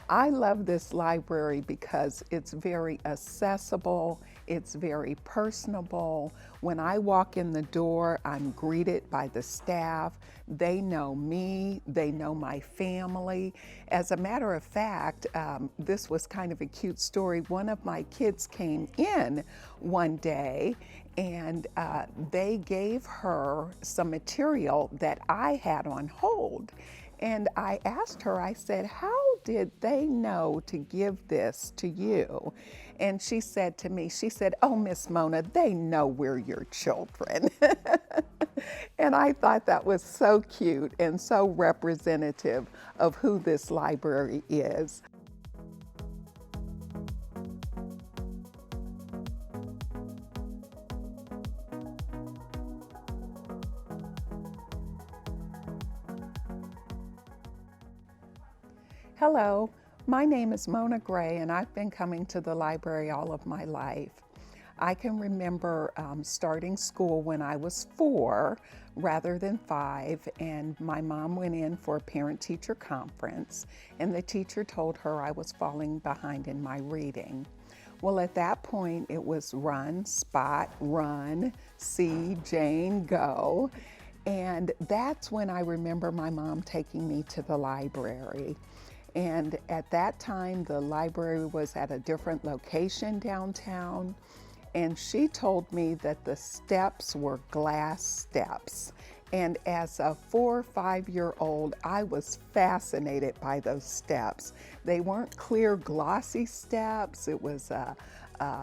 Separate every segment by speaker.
Speaker 1: I love this library because it's very accessible, it's very personable. When I walk in the door, I'm greeted by the staff. They know me, they know my family. As a matter of fact, this was kind of a cute story. One of my kids came in one day and they gave her some material that I had on hold. And I asked her, I said, how did they know to give this to you? And she said to me, she said, oh, Miss Mona, they know we're your children. And I thought that was so cute and so representative of who this library is. Hello, my name is Mona Gray, and I've been coming to the library all of my life. I can remember starting school when I was 4 rather than 5, and my mom went in for a parent-teacher conference, and the teacher told her I was falling behind in my reading. Well, at that point, it was run, Spot, run, see, Jane, go. And that's when I remember my mom taking me to the library. And at that time, the library was at a different location downtown. And she told me that the steps were glass steps. And as a 4 or 5-year-old, I was fascinated by those steps. They weren't clear, glossy steps. It was a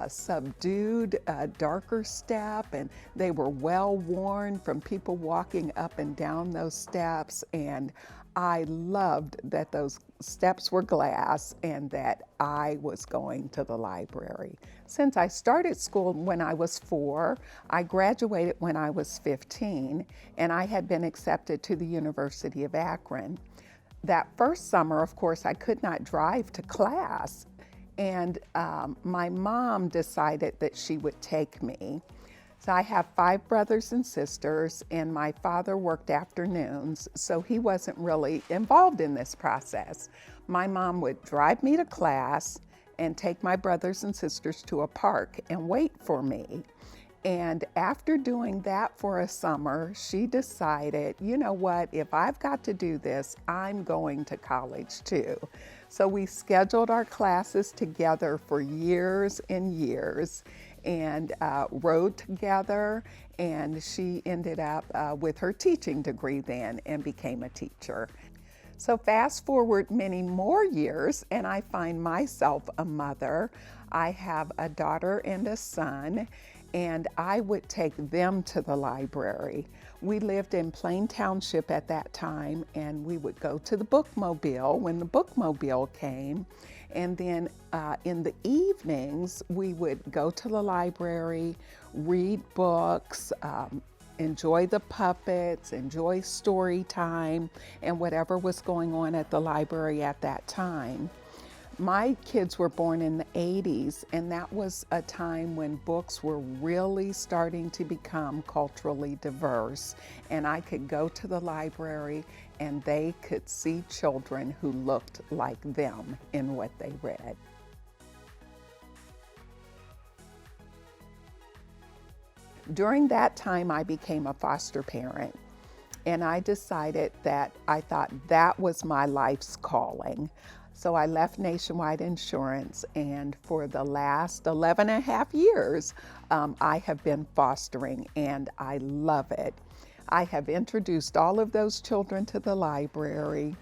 Speaker 1: subdued, darker step, and they were well worn from people walking up and down those steps. And I loved that those steps were glass and that I was going to the library. Since I started school when I was 4, I graduated when I was 15, and I had been accepted to the University of Akron. That first summer, of course, I could not drive to class, and my mom decided that she would take me. So I have 5 brothers and sisters, and my father worked afternoons, so he wasn't really involved in this process. My mom would drive me to class and take my brothers and sisters to a park and wait for me. And after doing that for a summer, she decided, you know what, if I've got to do this, I'm going to college too. So we scheduled our classes together for years and years, and rode together, and she ended up with her teaching degree then and became a teacher. So fast forward many more years, and I find myself a mother. I have a daughter and a son, and I would take them to the library. We lived in Plain Township at that time, and we would go to the bookmobile when the bookmobile came. And then in the evenings, we would go to the library, read books, enjoy the puppets, enjoy story time, and whatever was going on at the library at that time. My kids were born in the 80s, and that was a time when books were really starting to become culturally diverse. And I could go to the library and they could see children who looked like them in what they read. During that time, I became a foster parent, and I decided that I thought that was my life's calling. So I left Nationwide Insurance, and for the last 11 and a half years, I have been fostering, and I love it. I have introduced all of those children to the library,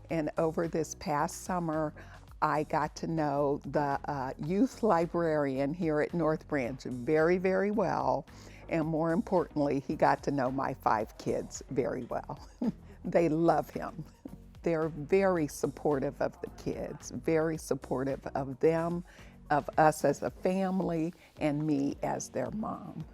Speaker 1: and over this past summer, I got to know the youth librarian here at North Branch very, very well, and more importantly, he got to know my 5 kids very well. They love him. They're very supportive of the kids, very supportive of them, of us as a family, and me as their mom.